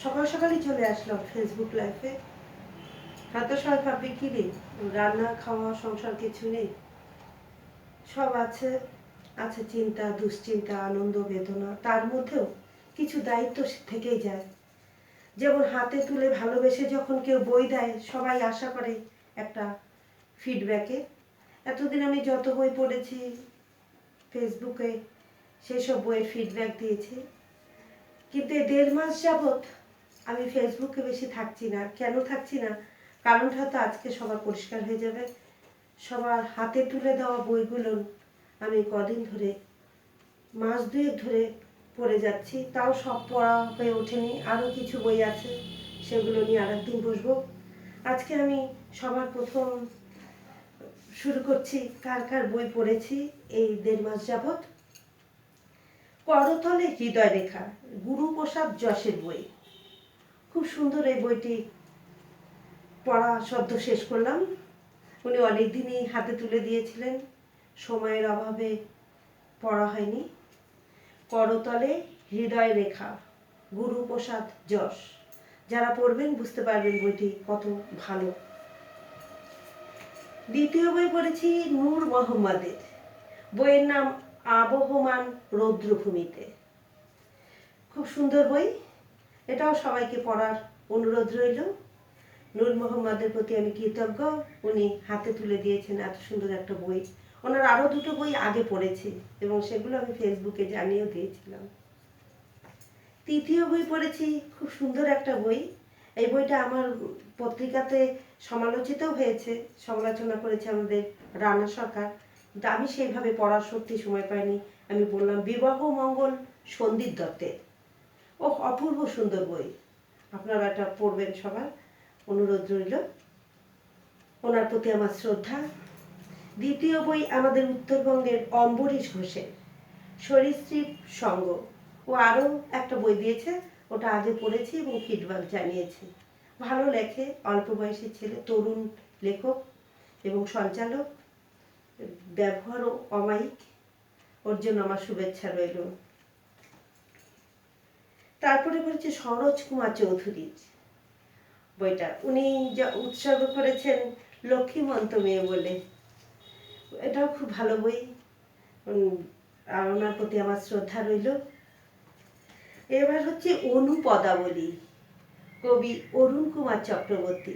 সকাল সকালই চলে আসলাম ফেসবুক লাইভে। হয়তো সবাই ভাববে কি রে, রান্না খাওয়া সংসার কিছু নেই? সব আছে, আছে চিন্তা, দুশ্চিন্তা, আনন্দ, বেদনা, তার মধ্যেও কিছু দায়িত্ব থেকেই যায়। যেমন হাতে তুলে ভালোবেসে যখন কেউ বই দেয়, সবাই আশা করে একটা ফিডব্যাকে। এতদিন আমি যত বই পড়েছি ফেসবুকে, সেসব বইয়ের ফিডব্যাক দিয়েছি। কিন্তু এই 1.5 মাস যাবৎ আমি ফেসবুকে বেশি থাকছি না। কেন থাকছি না? কারণটা হয়তো আজকে সবার পরিষ্কার হয়ে যাবে। সবার হাতে তুলে দেওয়া বইগুলো আমি কদিন ধরে, মাস দুয়েক ধরে পড়ে যাচ্ছি। তাও সব পড়া হয়ে ওঠেনি, আরও কিছু বই আছে, সেগুলো নিয়ে আরেকদিন বসবো। আজকে আমি সবার প্রথম শুরু করছি কার কার বই পড়েছি এই 1.5 মাস যাবৎ। করতলে হৃদয় রেখা, গুরুপ্রসাদ যশের বই। খুব সুন্দর এই বইটি, পড়া সদ্য শেষ করলাম। উনি অনেকদিনই হাতে তুলে দিয়েছিলেন, সময়ের অভাবে পড়া হয়নি। করতলে হৃদয় রেখা, গুরুপ্রসাদ যশ। যারা পড়বেন বুঝতে পারবেন বইটি কত ভালো। দ্বিতীয় বই পড়েছি নূর মোহাম্মদের। বইয়ের নাম আবহমান রৌদ্রভূমিতে। খুব সুন্দর বই, এটাও সবাইকে পড়ার অনুরোধ রইল। নূর মোহাম্মদের প্রতি আমি কৃতজ্ঞ, উনি হাতে তুলে দিয়েছেন এত সুন্দর একটা বই। ওনার আরও দুটো বই আগে পড়েছি এবং সেগুলো আমি ফেসবুকে জানিয়েও দিয়েছিলাম। তৃতীয় বই পড়েছি, খুব সুন্দর একটা বই। এই বইটা আমার পত্রিকাতে সমালোচিতও হয়েছে, সমালোচনা করেছে আমাদের রানা সরকার, কিন্তু আমি সেইভাবে পড়ার সত্যি সময় পাইনি। আমি বললাম বিবাহ মঙ্গল সন্দীপ দত্তের। ও অপূর্ব সুন্দর বই, আপনারা এটা পড়বেন, সবার অনুরোধ রইল। ওনার প্রতি আমার শ্রদ্ধা। দ্বিতীয় বই আমাদের উত্তরবঙ্গের অম্বরীশ ঘোষের সরীসৃপ সঙ্গ। ও আরও একটা বই দিয়েছে, ওটা আগে পড়েছি এবং ফিডব্যাক জানিয়েছি। ভালো লেখে, অল্প বয়সী ছেলে, তরুণ লেখক এবং সঞ্চালক, ব্যবহারও অমায়িক। ওর জন্য আমার শুভেচ্ছা রইল। তারপরে পড়েছে সরোজ কুমার চৌধুরীর বইটা, উনি যা উৎসর্গ করেছেন লক্ষ্মীমন্ত মেয়ে বলে। এটাও খুব ভালো বই, আর ওনার প্রতি আমার শ্রদ্ধা রইল। এবার হচ্ছে অনুপদাবলী, কবি অরুণ কুমার চক্রবর্তী,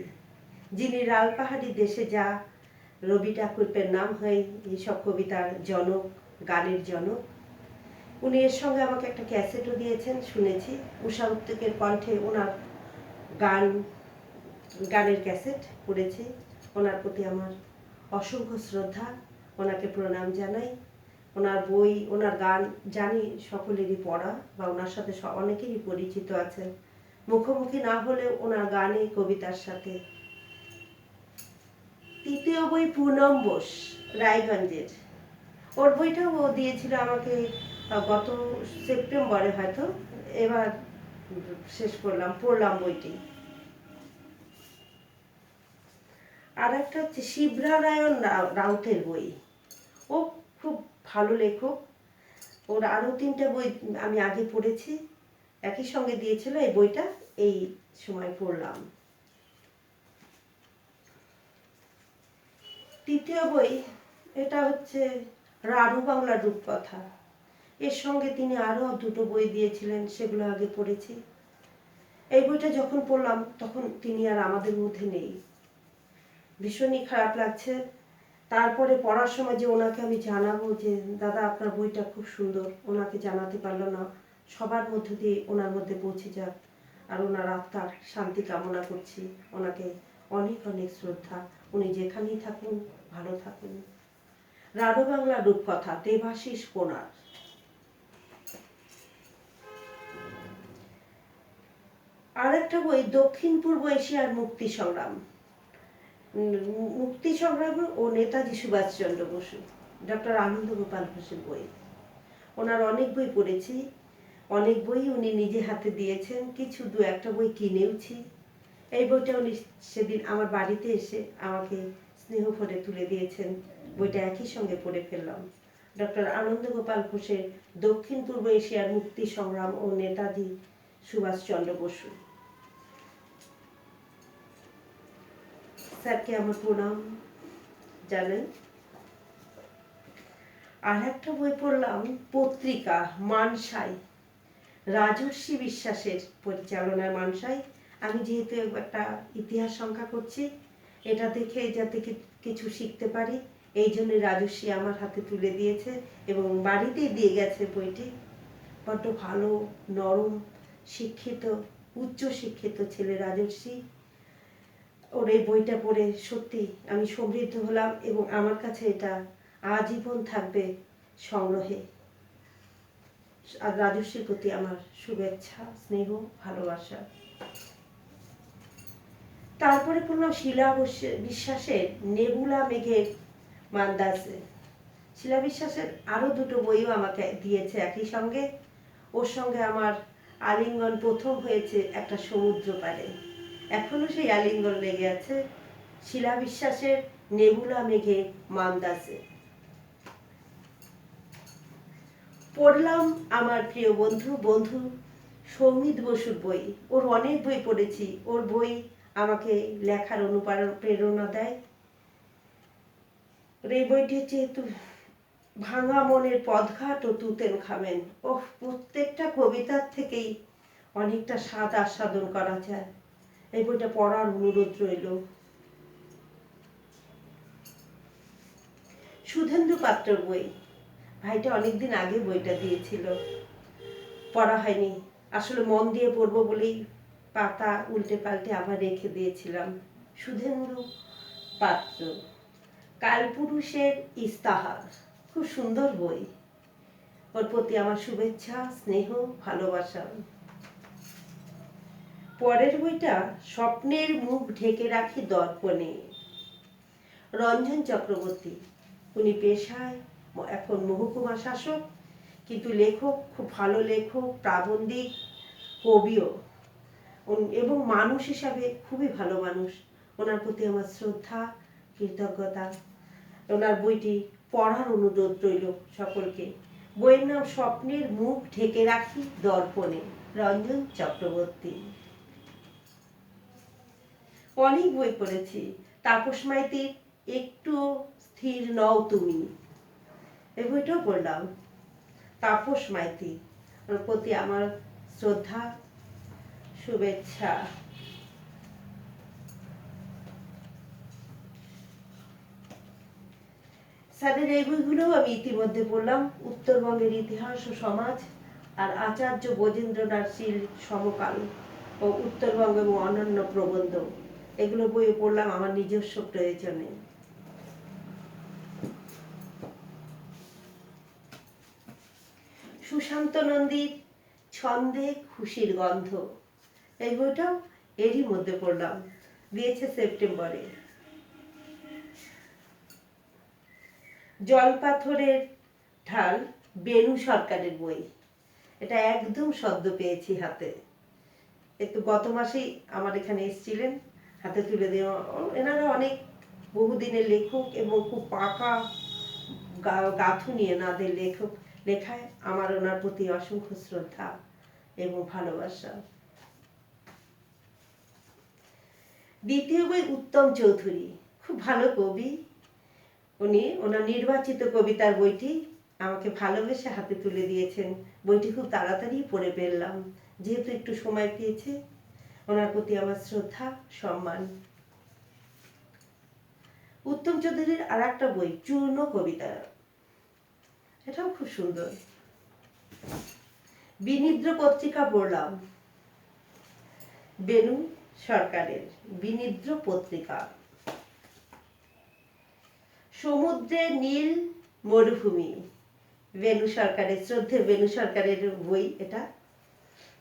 যিনি রালপাহাড়ি দেশে যা, রবি ঠাকুরের নাম হয় এইসব কবিতার জনক, গানের জনক। উনি এর সঙ্গে আমাকে একটা ক্যাসেটও দিয়েছেন, শুনেছি। উষা উত্তেকের কণ্ঠে ওনার গানের ক্যাসেট পড়েছি। ওনার প্রতি আমার অসংখ্য শ্রদ্ধা, ওনাকে প্রণাম জানাই। ওনার বই, ওনার গান জানি সকলেরই পড়া বা ওনার সাথে অনেকেরই পরিচিত আছেন, মুখোমুখি না হলেও ওনার গানে, কবিতার সাথে। তৃতীয় বই পুনম বোস রায়গঞ্জের। ওর বইটাও ও দিয়েছিল আমাকে গত সেপ্টেম্বরে হয়তো। এবার শেষ পড়লাম বইটি। আর একটা হচ্ছে শিবনারায়ণ রাউতের বই। ও খুব ভালো লেখক। ওর আরও 3টে বই আমি আগে পড়েছি, একই সঙ্গে দিয়েছিল। এই বইটা এই সময় পড়লাম। তৃতীয় বই, এটা হচ্ছে রাঢ় বাংলার রূপকথা। এর সঙ্গে তিনি আরও 2টো বই দিয়েছিলেন, সেগুলো আগে পড়েছি। এই বইটা যখন পড়লাম তখন তিনি আর আমাদের মধ্যে নেই, ভীষণই খারাপ লাগছে। তারপরে পড়ার সময় যে ওনাকে আমি জানাবো যে দাদা আপনার বইটা খুব সুন্দর, ওনাকে জানাতে পারলো না। সবার মধ্য দিয়ে ওনার মধ্যে পৌঁছে যাক, আর ওনার আত্মার শান্তি কামনা করছি। ওনাকে অনেক অনেক শ্রদ্ধা, উনি যেখানেই থাকুন ভালো থাকুন। রাঢ় বাংলার রূপকথা, দেবাশিস কোনার। আর একটা বই দক্ষিণ পূর্ব এশিয়ার মুক্তি সংগ্রাম, মুক্তি সংগ্রাম ও নেতাজি সুভাষচন্দ্র বসু, ডক্টর আনন্দ গোপাল ঘোষের বই। ওনার অনেক বই পড়েছি, অনেক বই উনি নিজে হাতে দিয়েছেন, কিছু 2-1টা বই কিনেওছি। এই বইটা উনি সেদিন আমার বাড়িতে এসে আমাকে স্নেহ ভরে তুলে দিয়েছেন, বইটা একই সঙ্গে পড়ে ফেললাম। ডক্টর আনন্দ গোপাল ঘোষের দক্ষিণ পূর্ব এশিয়ার মুক্তি সংগ্রাম ও নেতাজি সুভাষচন্দ্র বসু। স্যারকে আমার প্রণাম জানাই। আর একটা বই পড়লাম, পত্রিকা মানসাই, রাজর্ষি বিশ্বাসের পরিচালনায় মানসাই। আমি যেহেতু একটা ইতিহাস সংখ্যা করছি, এটা দেখে যাতে কিছু শিখতে পারি, এই জন্য রাজর্ষি আমার হাতে তুলে দিয়েছে এবং বাড়িতেই দিয়ে গেছে বইটি। বড্ড ভালো, নরম, শিক্ষিত, উচ্চ শিক্ষিত ছেলে রাজর্ষি। ওর এই বইটা পড়ে সত্যি আমি সমৃদ্ধ হলাম এবং আমার কাছে এটা আজীবন থাকবে সংগ্রহে। আর রাজর্ষির প্রতি আমার শুভেচ্ছা, স্নেহ, ভালোবাসা। তারপরে পড়লাম শিলা বিশ্বাসের নেবুলা মেঘের মান্দাসে। শিলা বিশ্বাসের আরো দুটো বইও আমাকে দিয়েছে একই সঙ্গে। ওর সঙ্গে আমার আলিঙ্গন প্রথম হয়েছে একটা সমুদ্র পাড়ে, এখনো সেই আলিঙ্গন লেগে আছে। শিলা বিশ্বাসের নেবুলা মেঘের মান্দাসে পড়লাম আমার প্রিয় বন্ধু সৌমিত বসুর বই। ওর অনেক বই পড়েছি, ওর বই আমাকে লেখার অনুপ্রেরণা দেয়। এই বইটি হচ্ছে ভাঙা মনের পথঘাট ও তুতেন খামেন। প্রত্যেকটা কবিতার থেকেই অনেকটা স্বাদ আস্বাদন করা যায়। এই বইটা পড়ার অনুরোধ রইল। সুধেন্দু পাত্রর বই, ভাইটা অনেকদিন আগে বইটা দিয়েছিল, পড়া হয়নি। আসলে মন দিয়ে পড়বো বলেই পাতা উল্টে পাল্টে আবার রেখে দিয়েছিলাম। সুধেন্দু পাত্র, কালপুরুষের ইস্তাহার, খুব সুন্দর বই। ওর প্রতি আমার শুভেচ্ছা, স্নেহ, ভালোবাসা। পরের বইটা স্বপ্নের মুখ ঢেকে রাখি দর্পণে, রঞ্জন চক্রবর্তী। উনি পেশায় এখন মহকুমা শাসক, কিন্তু লেখক, খুব ভালো লেখক, প্রাবন্ধিক, কবিও এবং মানুষ হিসাবে খুবই ভালো মানুষ। ওনার প্রতি আমার শ্রদ্ধা, কৃতজ্ঞতা। ওনার বইটি পড়ার অনুরোধ রইল সকলকে। বইয়ের নাম স্বপ্নের মুখ ঢেকে রাখি দর্পণে, রঞ্জন চক্রবর্তী। অনেক বই পড়েছি। তাপস মাইতির একটু স্থির নও তুমি, এই বইটাও পড়লাম। তাপস মাইতি, ওর প্রতি আমার শ্রদ্ধা, শুভেচ্ছা। স্যারের এই বইগুলো আমি ইতিমধ্যে পড়লাম। উত্তরবঙ্গের ইতিহাস ও সমাজ আর আচার্য ব্রজেন্দ্রনাথ শীল সমকাল ও উত্তরবঙ্গ এবং অন্যান্য প্রবন্ধ, এগুলো বই পড়লাম আমার নিজস্ব প্রয়োজনে। সুশান্ত নন্দীর ছন্দে খুশির গন্ধ, এই বইটাও এরই মধ্যে পড়লাম, দিয়েছে সেপ্টেম্বরে। জলপাথরের ঢাল, বেনু সরকারের বই, এটা একদম সদ্য পেয়েছি হাতে। একটু গত মাসেই আমার এখানে এসেছিলেন, হাতে তুলে দেওয়া। এনারা অনেক বহুদিনের লেখক এবং খুব পাকা গাঁথুনি এনাদের লেখায় আমার ওনার প্রতি অসংখ্য শ্রদ্ধা এবং ভালোবাসা। দ্বিতীয় বই উত্তম চৌধুরী, খুব ভালো কবি উনি। ওনার নির্বাচিত কবিতার বইটি আমাকে ভালোবেসে হাতে তুলে দিয়েছেন। বইটি খুব তাড়াতাড়ি পড়ে ফেললাম, যেহেতু একটু সময় পেয়েছে। ওনার প্রতি আমার শ্রদ্ধা, সম্মান। উত্তম চৌধুরীর আর একটা বই চূর্ণ কবিতা, এটাও খুব সুন্দর। বিনিদ্র পত্রিকা পড়লাম, বেনু সরকারের বিনিদ্র পত্রিকা। সমুদ্রের নীল মরুভূমি, বেনু সরকারের, শ্রদ্ধেয় বেনু সরকারের বই এটা।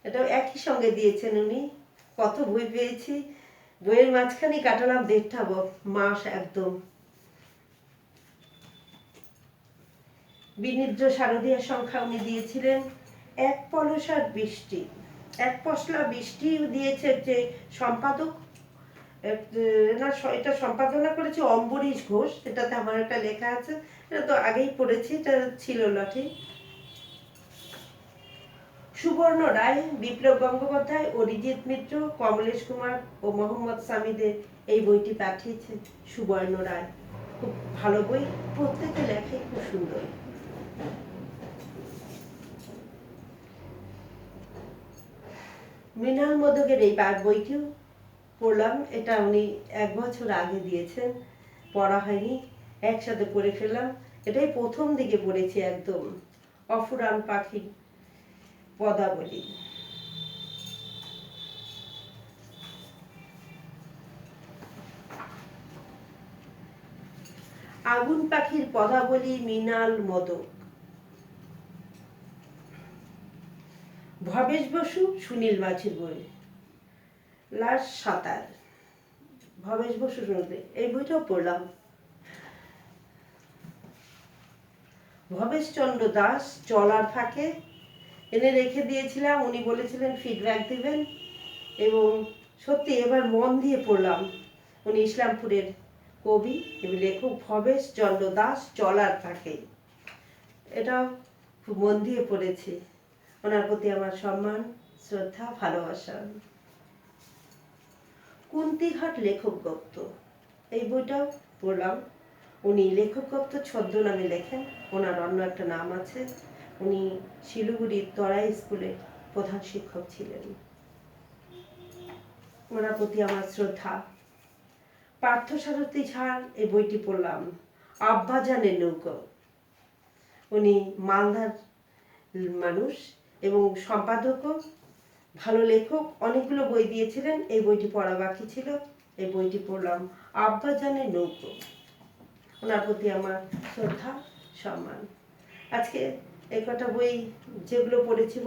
এটাও একই সঙ্গে দিয়েছেন উনি। কত বই পেয়েছি, বইয়ের মাঝখানে কাটালাম 1.5 মাস একদম। বিনিদ্র শারদীয়া সংখ্যা উনি দিয়েছিলেন। এক পলসার বৃষ্টি, এক পশলা বৃষ্টি দিয়েছে যে সম্পাদক, এটা সম্পাদনা করেছে অম্বরীশ ঘোষ। এটাতে আমার একটা লেখা আছে, এটা তো আগেই পড়েছি, এটা ছিল লটে। সুবর্ণ রায়, বিপ্লব গঙ্গোপাধ্যায়, অরিজিৎ মিত্র, কমলেশ কুমার ও মোহাম্মদ সামিদের এই বইটি পাঠিয়েছে সুবর্ণ রায়। খুব ভালো বই, প্রত্যেকের লেখাই খুব সুন্দর। মৃণাল মোদকের এই বইটিও পড়লাম। এটা উনি 1 বছর আগে দিয়েছেন, পড়া হয়নি, একসাথে পড়ে ফেললাম। এটাই প্রথম দিকে পড়েছি একদম, অফুরান পাখির পদাবলী। আগুন পাখির পদাবলী, মৃণাল মোদক। ভবেশ বসু, সুনীল মাঝির বই, লাশ সাঁতার। ভবেশ বসু, এই বইটাও পড়লাম। ভবেশ চন্দ্র দাস, চলার ফাঁকে, এনে রেখে দিয়েছিলাম, উনি বলেছিলেন ফিডব্যাক দিবেন, এবং সত্যি এবার মন দিয়ে পড়লাম। উনি ইসলামপুরের কবি এবং লেখক ভবেশ চন্দ্র দাস, চলার ফাঁকে। এটাও খুব মন দিয়ে পড়েছি। ওনার প্রতি আমার সম্মান, শ্রদ্ধা, ভালোবাসা। কুন্তিঘাট লেখক গুপ্ত, এই বইটাও পড়লাম। উনি লেখক গুপ্ত ছদ্মনামে লেখেন, ওনার অন্য একটা নাম আছে। উনি শিলিগুড়ির তরাই স্কুলের প্রধান শিক্ষক ছিলেন। ওনার প্রতি আমার শ্রদ্ধা। পার্থসারথী ঝাড়, এই বইটি পড়লাম। আব্বাজানের নৌকো, উনি মালদার মানুষ এবং সম্পাদকও, ভালো লেখক, অনেকগুলো বই দিয়েছিলেন। এই বইটি পড়া বাকি ছিল, এই বইটি পড়লাম। আব্বাজানের নৌকো, ওনার প্রতি আমার শ্রদ্ধা, সম্মান। আজকে এই কটা বই যেগুলো পড়েছি